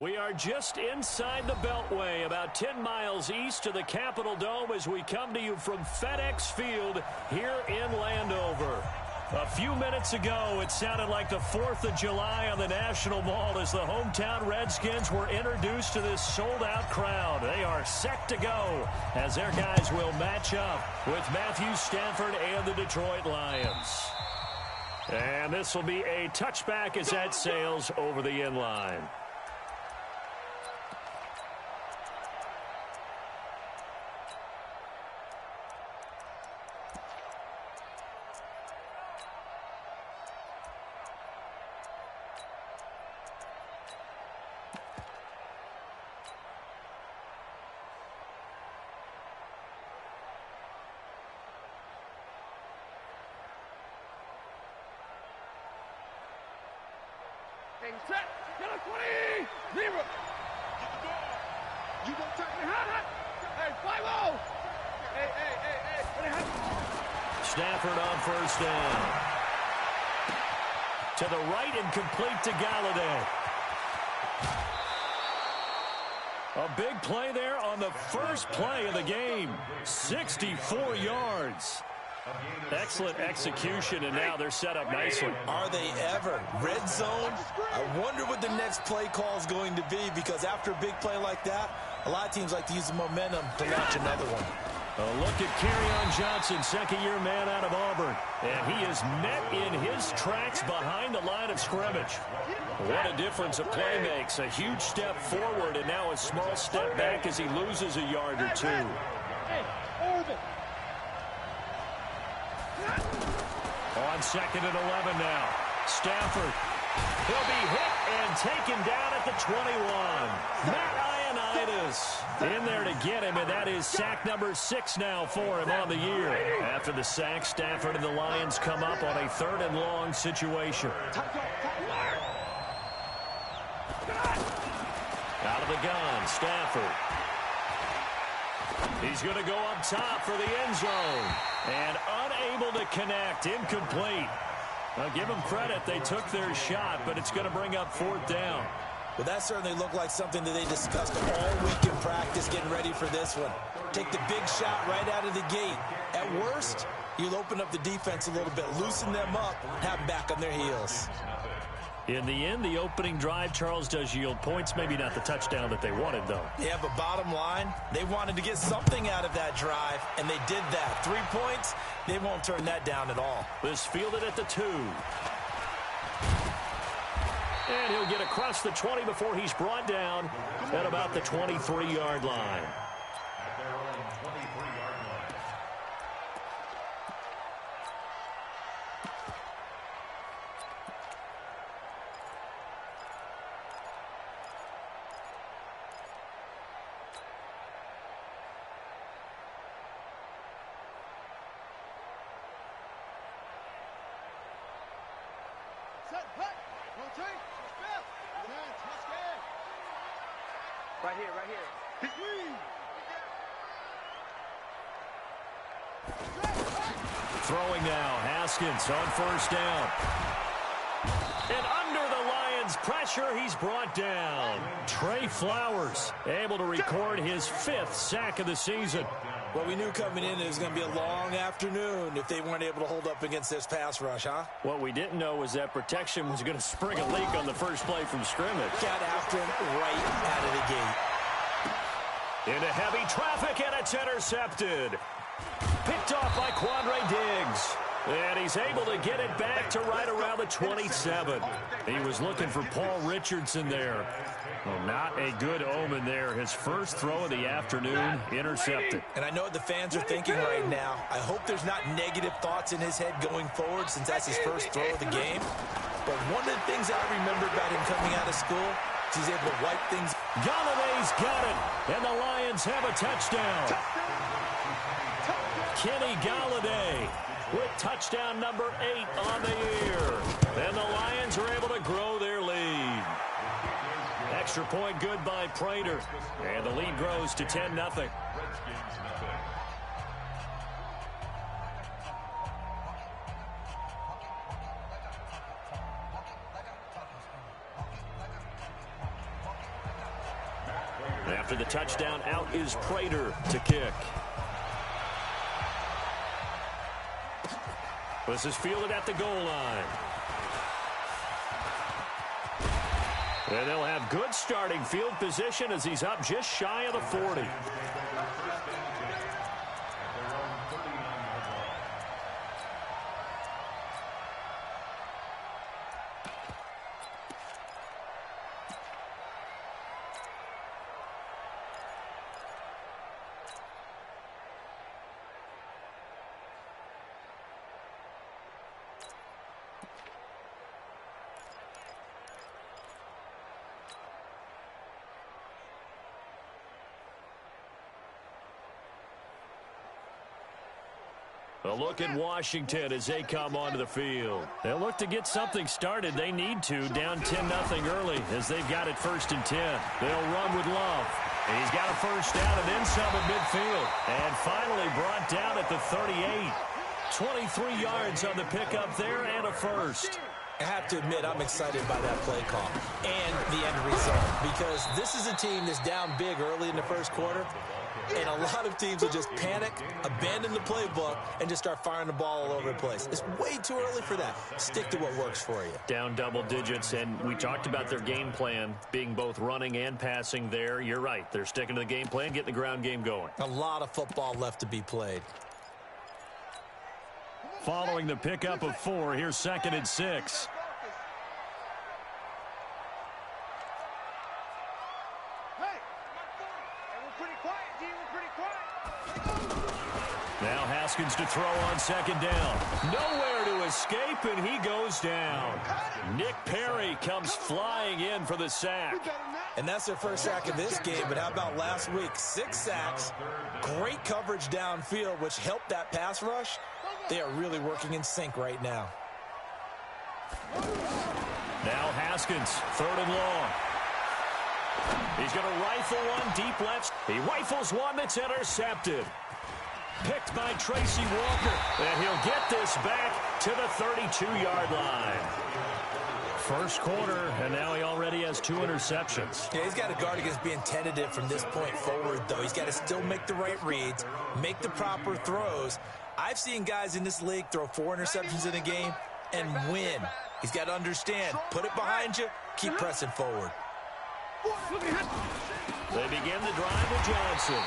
We are just inside the Beltway, about 10 miles east of the Capitol Dome as we come to you from FedEx Field here in Landover. A few minutes ago, it sounded like the 4th of July on the National Mall as the hometown Redskins were introduced to this sold-out crowd. They are set to go as their guys will match up with Matthew Stafford and the Detroit Lions. And this will be a touchback as that sails over the inline. Set, get a 20, zero. Get the ball. You go take me hot. Hey, 5-0. Hey. Stafford on first down. To the right and complete to Galladay. A big play there on the first play of the game. 64 yards. Excellent execution, and now they're set up nicely. Are they ever? Red zone? I wonder what the next play call is going to be, because after a big play like that, a lot of teams like to use the momentum to launch another one. A look at Kerryon Johnson, second-year man out of Auburn. And he is met in his tracks behind the line of scrimmage. What a difference a play makes. A huge step forward and now a small step back as he loses a yard or two. On 2nd and 11 now. Stafford. He'll be hit and taken down at the 21. Matt Ioannidis in there to get him, and that is sack number 6 now for him on the year. After the sack, Stafford and the Lions come up on a 3rd and long situation. Out of the gun, Stafford. He's going to go up top for the end zone. And unable to connect, incomplete. Now give them credit, they took their shot, but it's going to bring up 4th down. Well, that certainly looked like something that they discussed all week in practice, getting ready for this one. Take the big shot right out of the gate. At worst, you'll open up the defense a little bit, loosen them up, have them back on their heels. In the end, the opening drive, Charles, does yield points. Maybe not the touchdown that they wanted, though. Yeah, but bottom line, they wanted to get something out of that drive, and they did that. 3 points, they won't turn that down at all. This fielded at the 2. And he'll get across the 20 before he's brought down at about the 23-yard line. Right here. Throwing now, Haskins on first down. And under the Lions' pressure, he's brought down. Trey Flowers able to record his 5th sack of the season. Well, we knew coming in it was going to be a long afternoon if they weren't able to hold up against this pass rush, huh? What we didn't know was that protection was going to spring a leak on the first play from scrimmage. Got after him right out of the gate. Into heavy traffic, and it's intercepted. Picked off by Quandre Diggs. And he's able to get it back to right around the 27. He was looking for Paul Richardson there. Well, not a good omen there. His first throw of the afternoon intercepted. And I know what the fans are thinking right now. I hope there's not negative thoughts in his head going forward since that's his first throw of the game. But one of the things I remember about him coming out of school is he's able to wipe things. Galladay's got it, and the Lions have a touchdown. Kenny Galladay with touchdown number 8 on the year. And the Lions are able to grow their lead. Extra point good by Prater. And the lead grows to 10-0. After the touchdown, out is Prater to kick. This is fielded at the goal line. And they'll have good starting field position as he's up just shy of the 40. A look at Washington as they come onto the field. They'll look to get something started. They need to, down 10-0 early as they've got it 1st and 10. They'll run with Love. He's got a first down and then some at midfield. And finally brought down at the 38. 23 yards on the pickup there and a first. I have to admit, I'm excited by that play call and the end result because this is a team that's down big early in the first quarter. And a lot of teams will just panic, abandon the playbook, and just start firing the ball all over the place. It's way too early for that. Stick to what works for you. Down double digits, and we talked about their game plan being both running and passing there. You're right. They're sticking to the game plan, getting the ground game going. A lot of football left to be played. Following the pickup of 4, here's 2nd and 6. Now Haskins to throw on 2nd down. Nowhere to escape, and he goes down. Nick Perry comes flying in for the sack. And that's their first sack of this game, but how about last week? 6 sacks, great coverage downfield, which helped that pass rush. They are really working in sync right now. Now Haskins, 3rd and long. He's going to rifle one deep left. He rifles one that's intercepted. Picked by Tracy Walker. And he'll get this back to the 32-yard line. First quarter, and now he already has 2 interceptions. Yeah, he's got to guard against being tentative from this point forward, though. He's got to still make the right reads, make the proper throws. I've seen guys in this league throw 4 interceptions in a game and win. He's got to understand, put it behind you, keep pressing forward. They begin the drive with Johnson.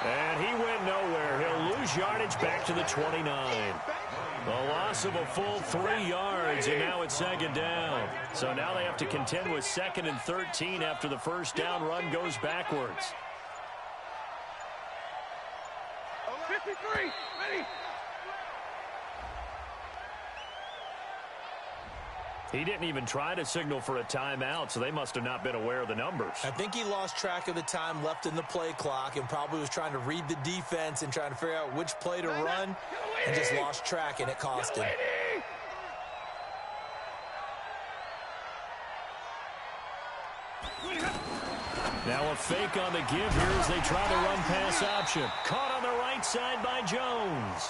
And he went nowhere. He'll lose yardage back to the 29. A loss of a full 3 yards, and now it's 2nd down. So now they have to contend with 2nd and 13 after the first down run goes backwards. 53, ready. He didn't even try to signal for a timeout, so they must have not been aware of the numbers. I think he lost track of the time left in the play clock and probably was trying to read the defense and trying to figure out which play to run and just lost track, and it cost him. Now a fake on the give here as they try to run pass option. Caught on the right side by Jones.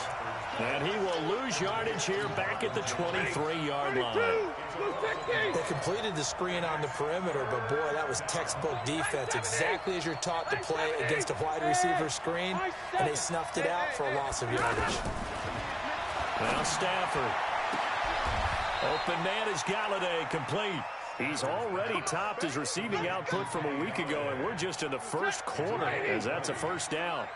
And he will lose yardage here back at the 23-yard line. They completed the screen on the perimeter, but boy, that was textbook defense. Exactly as you're taught to play against a wide receiver screen, and they snuffed it out for a loss of yardage. Now Stafford. Open man is Galladay, complete. He's already topped his receiving output from a week ago, and we're just in the first quarter as that's a first down.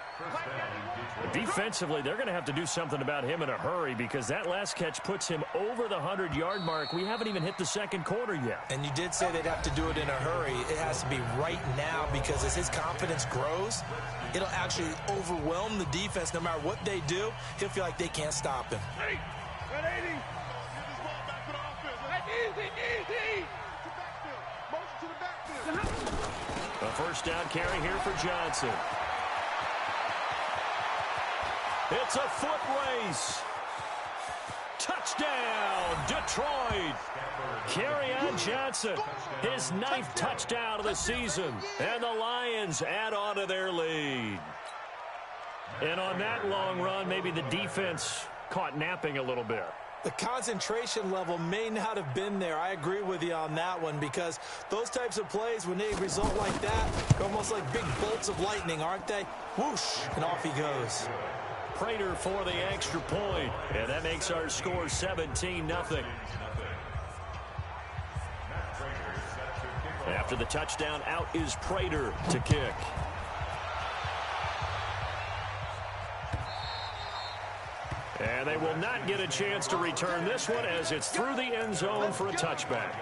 Defensively, they're going to have to do something about him in a hurry because that last catch puts him over the 100-yard mark. We haven't even hit the second quarter yet. And you did say they'd have to do it in a hurry. It has to be right now because as his confidence grows, it'll actually overwhelm the defense. No matter what they do, he'll feel like they can't stop him. Easy. A first down carry here for Johnson. It's a foot race. Touchdown, Detroit. Kerryon Johnson, his 9th touchdown of the season. And the Lions add on to their lead. And on that long run, maybe the defense caught napping a little bit. The concentration level may not have been there. I agree with you on that one, because those types of plays, when they result like that, they're almost like big bolts of lightning, aren't they? Whoosh, and off he goes. Prater for the extra point, and that makes our score 17-0. After the touchdown, out is Prater to kick. And they will not get a chance to return this one, as it's through the end zone for a touchback.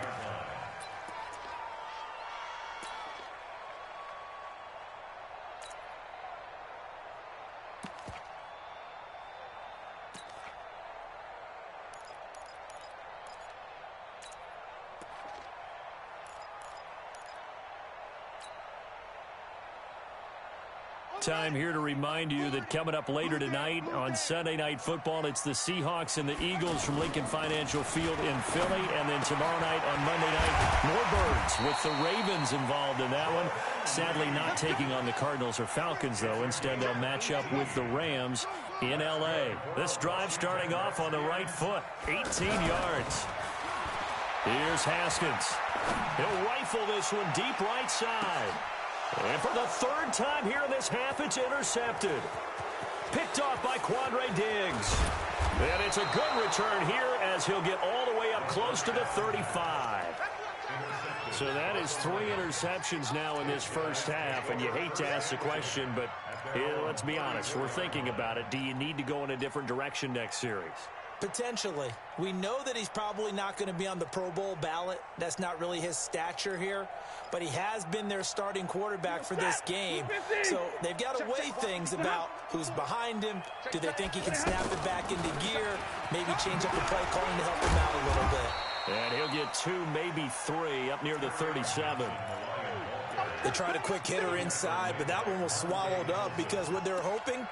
Time here to remind you that coming up later tonight on Sunday Night Football, it's the Seahawks and the Eagles from Lincoln Financial Field in Philly. And then tomorrow night on Monday night, more Birds with the Ravens involved in that one. Sadly not taking on the Cardinals or Falcons, though. Instead, they'll match up with the Rams in L.A. This drive starting off on the right foot, 18 yards. Here's Haskins. He'll rifle this one deep right side. And for the third time here in this half, it's intercepted. Picked off by Quandre Diggs. And it's a good return here as he'll get all the way up close to the 35. So that is 3 interceptions now in this first half. And you hate to ask the question, but let's be honest. We're thinking about it. Do you need to go in a different direction next series? Potentially. We know that he's probably not going to be on the Pro Bowl ballot. That's not really his stature here. But he has been their starting quarterback for this game. So they've got to weigh things about who's behind him. Do they think he can snap it back into gear? Maybe change up the play calling to help him out a little bit. And he'll get 2, maybe 3 up near the 37. They tried a quick hitter inside, but that one was swallowed up because what they're hoping,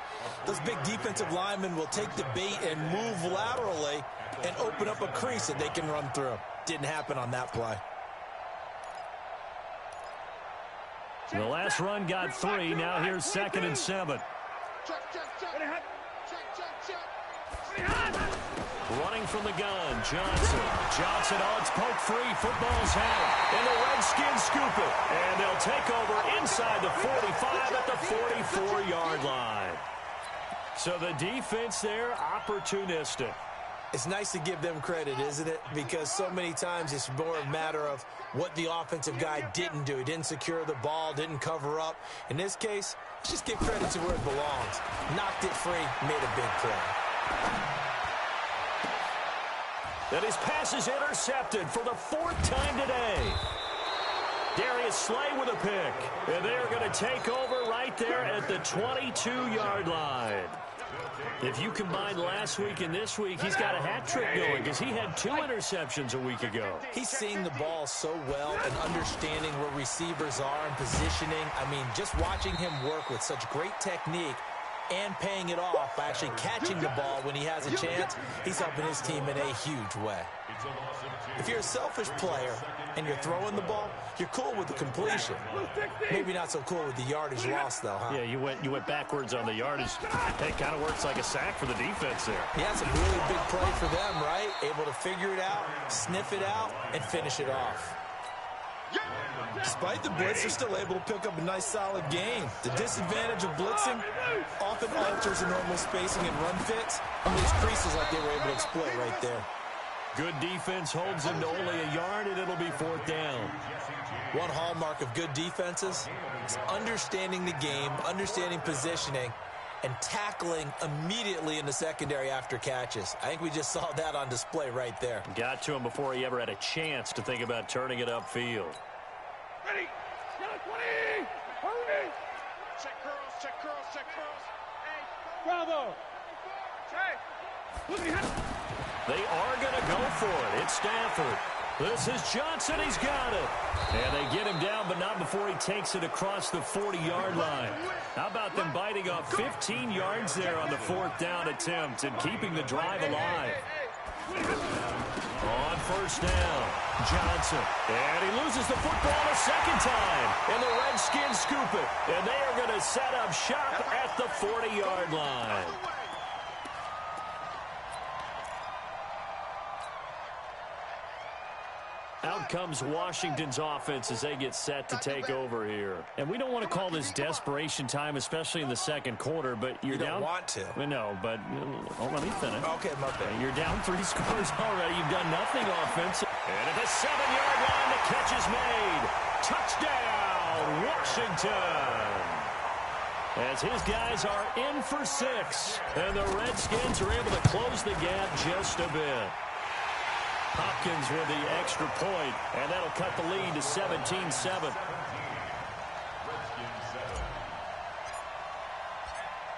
those big defensive linemen will take the bait and move laterally and open up a crease that they can run through. Didn't happen on that play. The last run got 3. Now here's 2nd and 7. Running from the gun, Johnson. Johnson, it's poked free. Football's out. And the Redskins scoop it. And they'll take over inside the 45 at the 44-yard line. So the defense there, opportunistic. It's nice to give them credit, isn't it? Because so many times it's more a matter of what the offensive guy didn't do. He didn't secure the ball, didn't cover up. In this case, let's just give credit to where it belongs. Knocked it free, made a big play. That his pass is intercepted for the 4th time today. Darius Slay with a pick. And they are going to take over right there at the 22-yard line. If you combine last week and this week, he's got a hat trick going because he had 2 interceptions a week ago. He's seeing the ball so well and understanding where receivers are and positioning. I mean, just watching him work with such great technique and paying it off by actually catching the ball when he has a chance, he's helping his team in a huge way. If you're a selfish player and you're throwing the ball, you're cool with the completion. Maybe not so cool with the yardage loss, though, huh? Yeah, you went backwards on the yardage. It kind of works like a sack for the defense there. Yeah, it's a really big play for them, right? Able to figure it out, sniff it out, and finish it off. Despite the blitz, they're still able to pick up a nice, solid gain. The disadvantage of blitzing often alters the normal spacing and run fits. And these creases like they were able to exploit right there. Good defense holds him to only a yard, and it'll be 4th down. One hallmark of good defenses is understanding the game, understanding positioning, and tackling immediately in the secondary after catches. I think we just saw that on display right there. Got to him before he ever had a chance to think about turning it upfield. Ready. Get a 20. Hurry. Check curls, check curls, check curls. Hey. Bravo. Hey. Look at him. They are going to go for it. It's Stafford. This is Johnson. He's got it. And they get him down, but not before he takes it across the 40-yard line. How about them biting off 15 yards there on the 4th down attempt and keeping the drive alive? On 1st down, Johnson. And he loses the football a 2nd time. And the Redskins scoop it. And they are going to set up shop at the 40-yard line. comes Washington's offense as they get set to take over here. And we don't want to call this desperation time, especially in the second quarter, but you're down. You don't want to. No, but let me finish. Okay, my bad. You're down 3 scores already. You've done nothing offensive. And at the 7-yard line, the catch is made. Touchdown, Washington. As his guys are in for 6. And the Redskins are able to close the gap just a bit. Hopkins with the extra point, and that'll cut the lead to 17-7.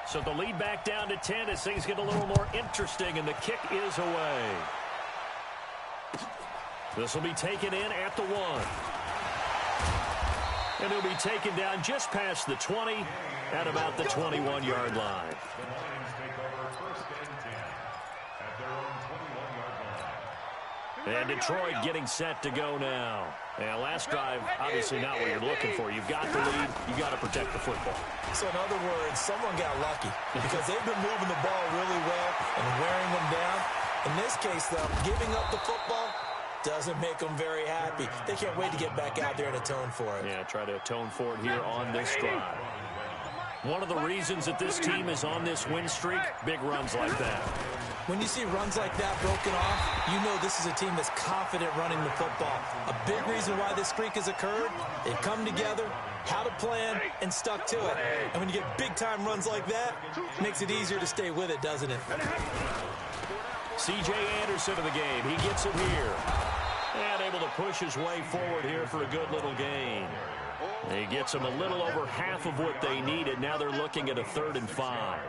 So the lead back down to 10 as things get a little more interesting, and the kick is away. This will be taken in at the 1. And he'll be taken down just past the 20 at about the 21-yard line. And Detroit getting set to go now. And last drive, obviously not what you're looking for. You've got the lead. You've got to protect the football. So in other words, someone got lucky because they've been moving the ball really well and wearing them down. In this case, though, giving up the football doesn't make them very happy. They can't wait to get back out there and atone for it. Yeah, try to atone for it here on this drive. One of the reasons that this team is on this win streak, big runs like that. When you see runs like that broken off, you know this is a team that's confident running the football. A big reason why this streak has occurred, they've come together, had a plan, and stuck to it. And when you get big-time runs like that, it makes it easier to stay with it, doesn't it? C.J. Anderson of the game. He gets it here. And able to push his way forward here for a good little gain. He gets them a little over half of what they needed. Now they're looking at a 3rd and 5.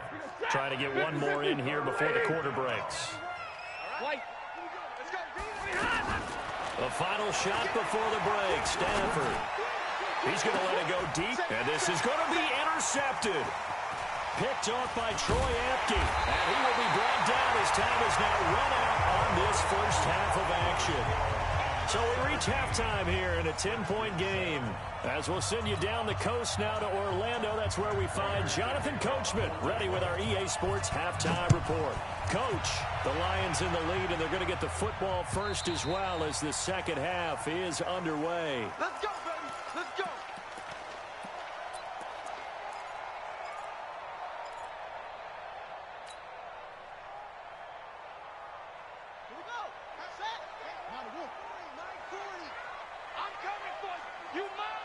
Trying to get one more in here before the quarter breaks. The final shot before the break. Stanford. He's going to let it go deep. And this is going to be intercepted. Picked off by Troy Apke. And he will be brought down as time is now run out on this first half of action. So we reach halftime here in a 10-point game. As we'll send you down the coast now to Orlando, that's where we find Jonathan Coachman ready with our EA Sports halftime report. Coach, the Lions in the lead, and they're going to get the football first as well as the second half is underway. Let's go, baby. Let's go. Here we go. Set. Now to work. 940. I'm coming for you. You must.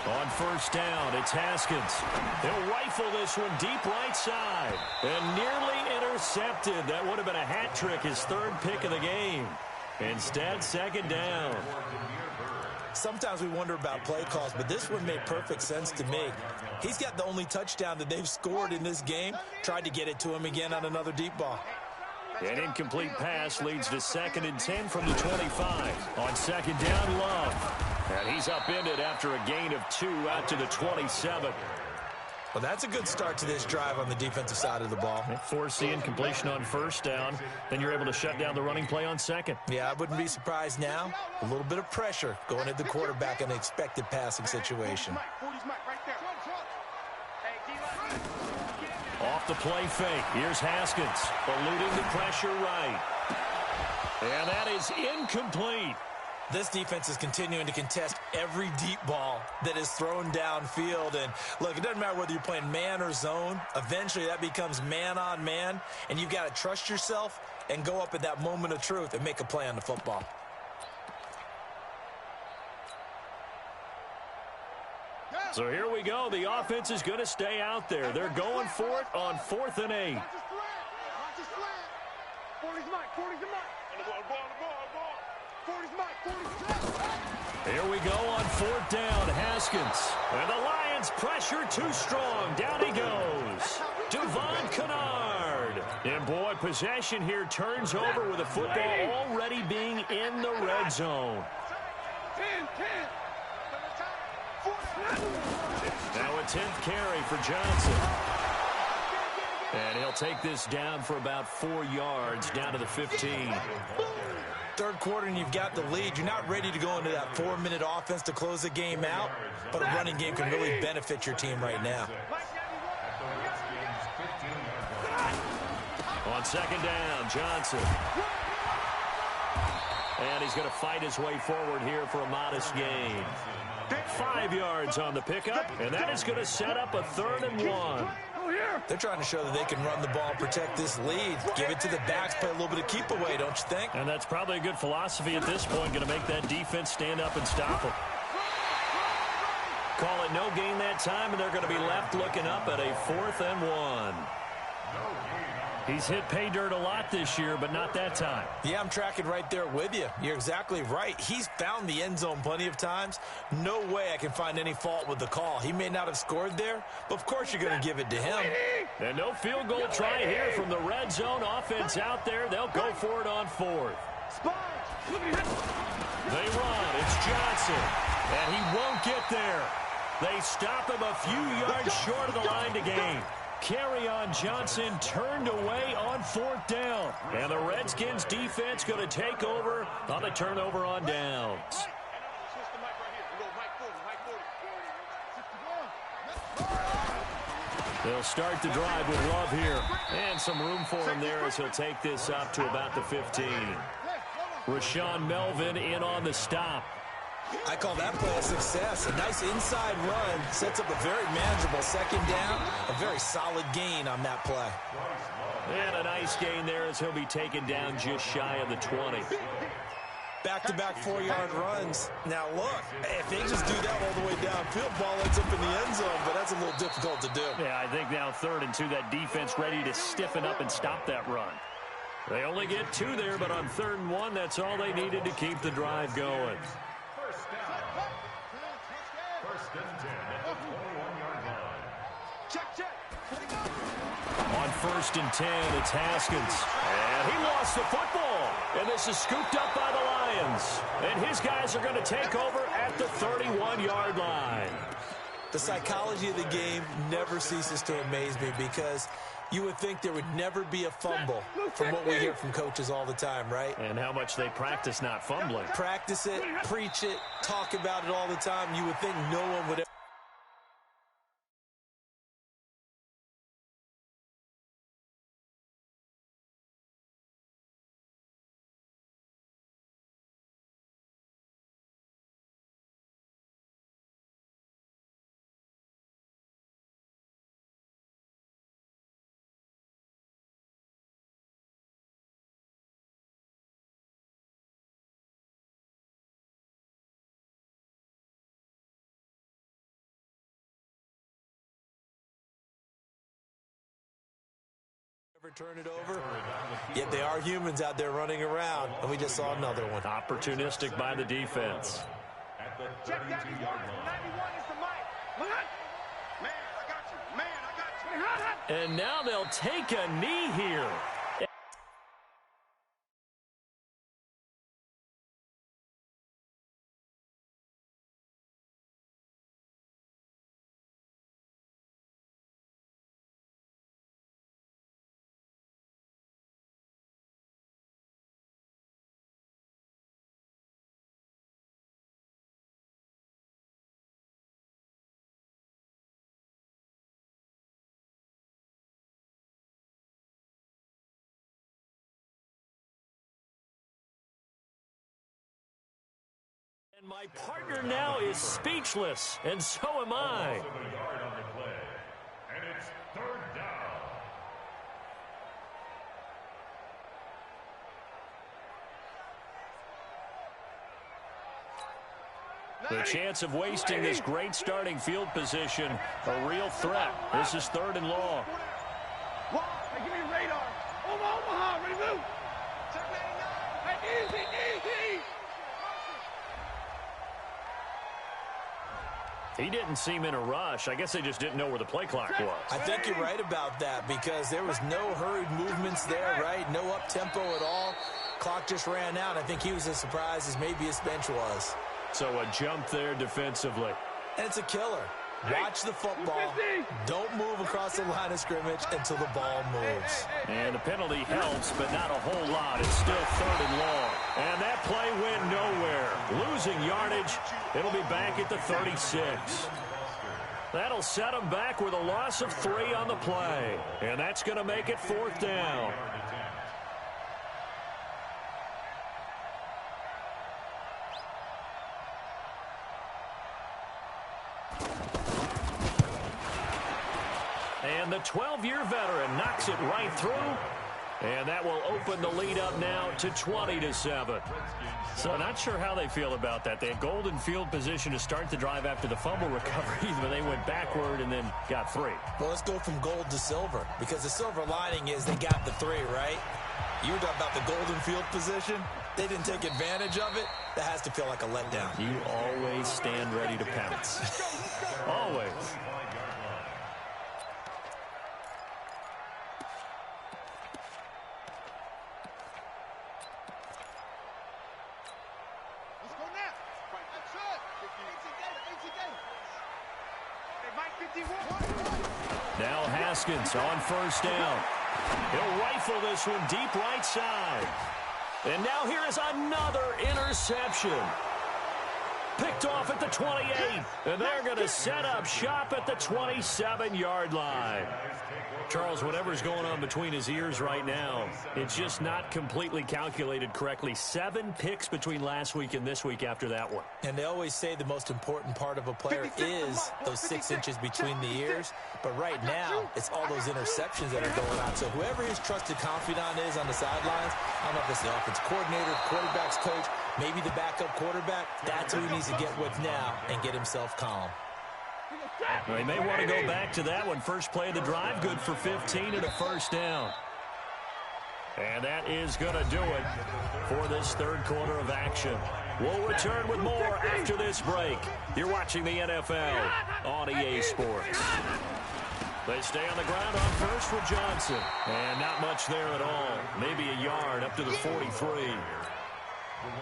On first down, it's Haskins. He'll rifle this one deep right side. And nearly intercepted. That would have been a hat trick, his 3rd pick of the game. Instead, second down. Sometimes we wonder about play calls, but this one made perfect sense to me. He's got the only touchdown that they've scored in this game. Tried to get it to him again on another deep ball. An incomplete pass leads to 2nd and 10 from the 25. On second down, Love. And he's upended after a gain of 2 out to the 27. Well, that's a good start to this drive on the defensive side of the ball. Force the incompletion on first down. Then you're able to shut down the running play on second. Yeah, I wouldn't be surprised now. A little bit of pressure going at the quarterback in an expected passing situation. Off the play fake. Here's Haskins, eluding the pressure right. And that is incomplete. This defense is continuing to contest every deep ball that is thrown downfield. And, look, it doesn't matter whether you're playing man or zone. Eventually, that becomes man-on-man, and you've got to trust yourself and go up at that moment of truth and make a play on the football. So here we go. The offense is going to stay out there. They're going for it on 4th and 8. Here we go on 4th down. Haskins. And the Lions pressure too strong. Down he goes. Devon Kennard. And boy, possession here turns over with the football already being in the red zone. Now a 10th carry for Johnson. And he'll take this down for about 4 yards, down to the 15. Third quarter and you've got the lead. You're not ready to go into that 4-minute offense to close the game out, but a running game can really benefit your team right now. On second down, Johnson. And he's going to fight his way forward here for a modest gain. 5 yards on the pickup, and that is going to set up a 3rd and 1. They're trying to show that they can run the ball, protect this lead, give it to the backs, play a little bit of keep away, don't you think? And that's probably a good philosophy at this point, going to make that defense stand up and stop them. Call it no gain that time, and they're going to be left looking up at a 4th and 1. He's hit pay dirt a lot this year, but not that time. Yeah, I'm tracking right there with you. You're exactly right. He's found the end zone plenty of times. No way I can find any fault with the call. He may not have scored there, but of course you're going to give it to him. And no field goal try here from the red zone. Offense out there. They'll go for it on 4th. They run. It's Johnson. And he won't get there. They stop him a few yards short of the line to gain. Kerryon Johnson turned away on 4th down. And the Redskins defense going to take over on the turnover on downs. They'll start the drive with Love here. And some room for him there as he'll take this up to about the 15. Rashawn Melvin in on the stop. I call that play a success. A nice inside run sets up a very manageable 2nd down. A very solid gain on that play. And a nice gain there as he'll be taken down just shy of the 20. Back-to-back 4-yard runs. Now, look, if they just do that all the way downfield, ball ends up in the end zone, but that's a little difficult to do. Yeah, I think now 3rd and 2, that defense ready to stiffen up and stop that run. They only get 2 there, but on 3rd and 1, that's all they needed to keep the drive going. On 1st and 10, it's Haskins. And he lost the football. And this is scooped up by the Lions. And his guys are going to take over at the 31-yard line. The psychology of the game never ceases to amaze me because you would think there would never be a fumble from what we hear from coaches all the time, right? And how much they practice not fumbling. Practice it, preach it, talk about it all the time. You would think no one would ever. Ever turn it over? Yet they are humans out there running around, and we just saw another one. Opportunistic by the defense. At the 32-yard line. 91 is the mic. Man, I got you. Man, I got you. And now they'll take a knee here. And my partner now is speechless, and so am I. And it's 3rd down. The chance of wasting this great starting field position, a real threat. This is 3rd and long. Hey, give me your radar. Omaha, ready to move. Hey, easy, easy. He didn't seem in a rush. I guess they just didn't know where the play clock was. I think you're right about that because there was no hurried movements there, right? No up-tempo at all. Clock just ran out. I think he was as surprised as maybe his bench was. So a jump there defensively. And it's a killer. Watch the football. Don't move across the line of scrimmage until the ball moves. And the penalty helps, but not a whole lot. It's still 3rd and long. And that play went nowhere. Losing yardage. It'll be back at the 36. That'll set them back with a loss of 3 on the play. And that's going to make it 4th down. And the 12-year veteran knocks it right through. And that will open the lead up now to 20-7. So not sure how they feel about that. They had golden field position to start the drive after the fumble recovery, but they went backward and then got 3. Well, let's go from gold to silver, because the silver lining is they got the 3, right? You were talking about the golden field position. They didn't take advantage of it. That has to feel like a letdown. You always stand ready to pounce. Always. Now Haskins on first down. He'll rifle this one deep right side. And now here is another interception. Picked off at the 28. And they're going to set up shop at the 27-yard line. Charles, whatever's going on between his ears right now, it's just not completely calculated correctly. 7 picks between last week and this week after that one. And they always say the most important part of a player is those 6 inches between the ears. But right now, it's all those interceptions that are going on. So whoever his trusted confidant is on the sidelines, I don't know if it's the offense coordinator, quarterback's coach, maybe the backup quarterback, that's who he needs to get with now and get himself calm. They may want to go back to that one. First play of the drive, good for 15 and a first down. And that is going to do it for this third quarter of action. We'll return with more after this break. You're watching the NFL on EA Sports. They stay on the ground on first with Johnson. And not much there at all. Maybe a yard up to the 43.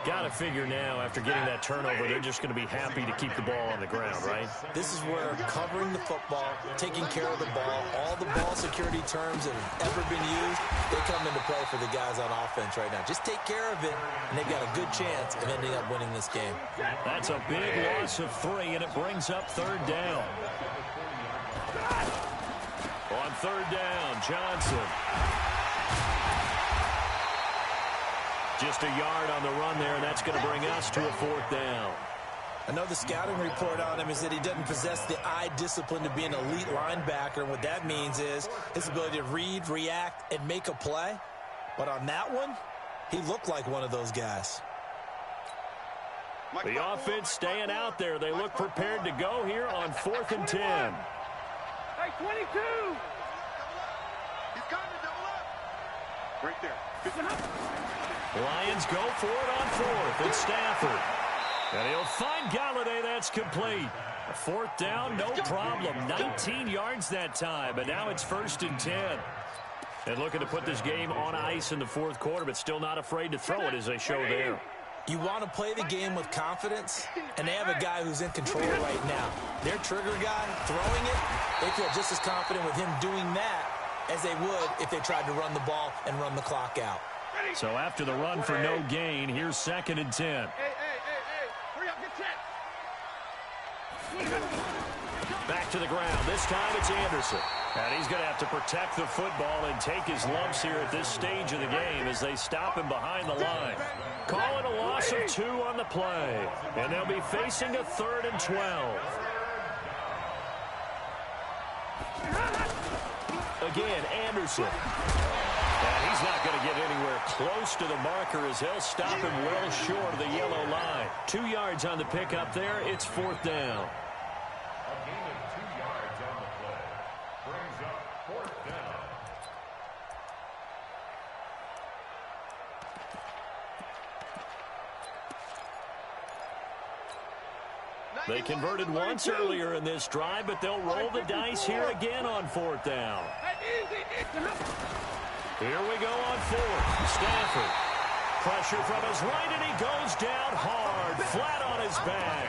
Got to figure now, after getting that turnover, they're just going to be happy to keep the ball on the ground, right? This is where covering the football, taking care of the ball, all the ball security terms that have ever been used, they come into play for the guys on offense right now. Just take care of it, and they've got a good chance of ending up winning this game. That's a big loss of 3, and it brings up third down. On third down, Johnson. Just a yard on the run there, and that's going to bring us to a 4th down. I know the scouting report on him is that he doesn't possess the eye discipline to be an elite linebacker, and what that means is his ability to read, react, and make a play. But on that one, he looked like one of those guys. The offense staying out there. They look prepared to go here on 4th and 10. Hey, 22! He's got to double up. Right there. Lions go for it on 4th. It's Stafford. And he'll find Galladay. That's complete. A 4th down, no problem. 19 yards that time, but now it's 1st and 10. And looking to put this game on ice in the 4th quarter, but still not afraid to throw it as they show there. You want to play the game with confidence, and they have a guy who's in control right now. Their trigger guy throwing it, they feel just as confident with him doing that as they would if they tried to run the ball and run the clock out. So after the run for no gain, here's 2nd and 10. Hey, hurry up, get set. Back to the ground. This time it's Anderson. And he's going to have to protect the football and take his lumps here at this stage of the game as they stop him behind the line. Call it a loss of 2 on the play. And they'll be facing a 3rd and 12. Again, Anderson. And he's not going to get anywhere close to the marker as he'll stop him well short of the yellow line. 2 yards on the pickup there. It's 4th down. A gain of 2 yards on the play brings up 4th down. They converted once earlier in this drive, but they'll roll the dice here again on 4th down. Here we go on 4th. Stafford. Pressure from his right, and he goes down hard, flat on his back.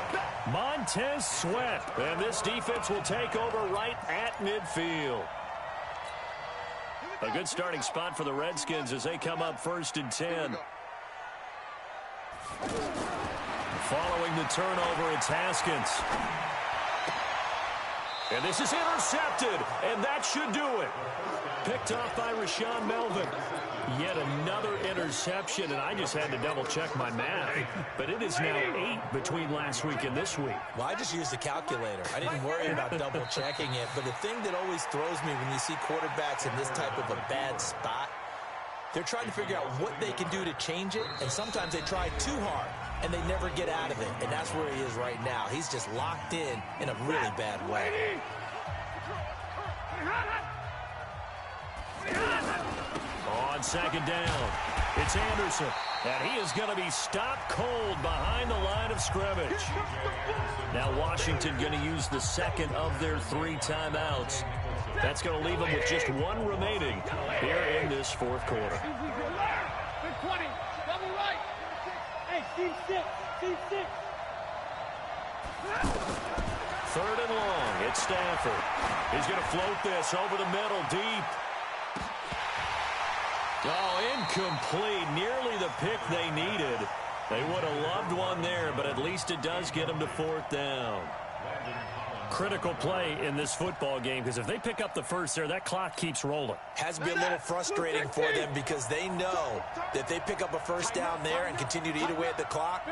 Montez Sweat. And this defense will take over right at midfield. A good starting spot for the Redskins as they come up 1st and 10. Following the turnover, it's Haskins. And this is intercepted, and that should do it. Picked off by Rashaan Melvin. Yet another interception, and I just had to double-check my math. But it is now 8 between last week and this week. Well, I just used the calculator. I didn't worry about double-checking it. But the thing that always throws me when you see quarterbacks in this type of a bad spot, they're trying to figure out what they can do to change it, and sometimes they try too hard, and they never get out of it. And that's where he is right now. He's just locked in a really bad way. On second down, it's Anderson, and he is going to be stopped cold behind the line of scrimmage. Now Washington going to use the second of their 3 timeouts. That's going to leave them with just 1 remaining here in this fourth quarter. Good 20, double right. Hey, team 6, team 6. Third and long, it's Stafford. He's going to float this over the middle, deep. Oh, incomplete. Nearly the pick they needed. They would have loved one there, but at least it does get them to 4th down. Critical play in this football game, because if they pick up the first there, that clock keeps rolling. Has to be a little frustrating for them because they know that they pick up a first down there and continue to eat away at the clock,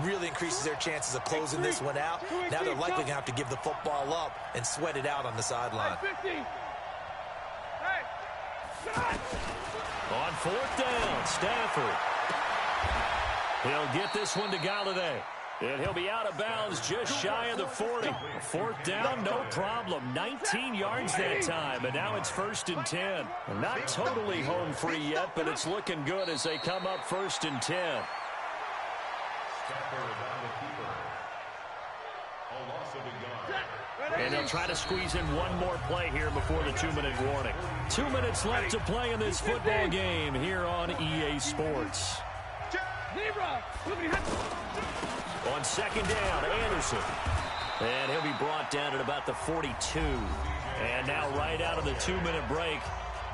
really increases their chances of closing this one out. Now they're likely going to have to give the football up and sweat it out on the sideline. On 4th down, Stafford. He'll get this one to Galladay. And he'll be out of bounds just shy of the 40. 4th down, no problem. 19 yards that time, and now it's 1st and 10. Not totally home free yet, but it's looking good as they come up 1st and 10. And they'll try to squeeze in one more play here before the 2-minute warning. 2 minutes left to play in this football game here on EA Sports. On 2nd down, Anderson. And he'll be brought down at about the 42. And now right out of the 2-minute break,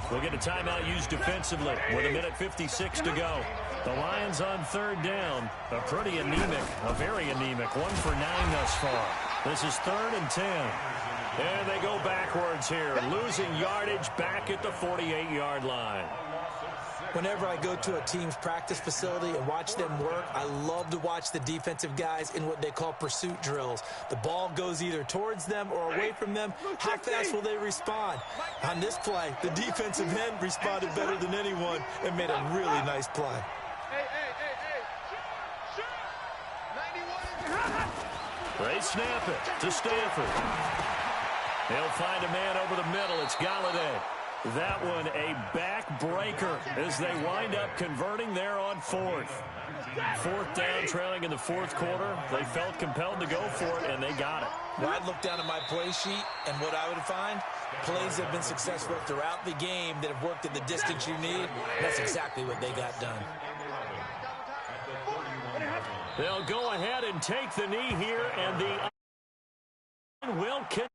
we'll get a timeout used defensively with 1:56 to go. The Lions on 3rd down. A pretty anemic, a very anemic 1 for 9 thus far. This is 3rd and 10. And they go backwards here, losing yardage back at the 48-yard line. Whenever I go to a team's practice facility and watch them work, I love to watch the defensive guys in what they call pursuit drills. The ball goes either towards them or away from them. How fast will they respond? On this play, the defensive end responded better than anyone and made a really nice play. They snap it to Stafford. He'll find a man over the middle. It's Galladay. That one a backbreaker as they wind up converting there on 4th. 4th down, trailing in the 4th quarter. They felt compelled to go for it, and they got it. Well, I'd look down at my play sheet, and what I would find, plays have been successful throughout the game that have worked at the distance you need. That's exactly what they got done. They'll go ahead and take the knee here, and the will continue.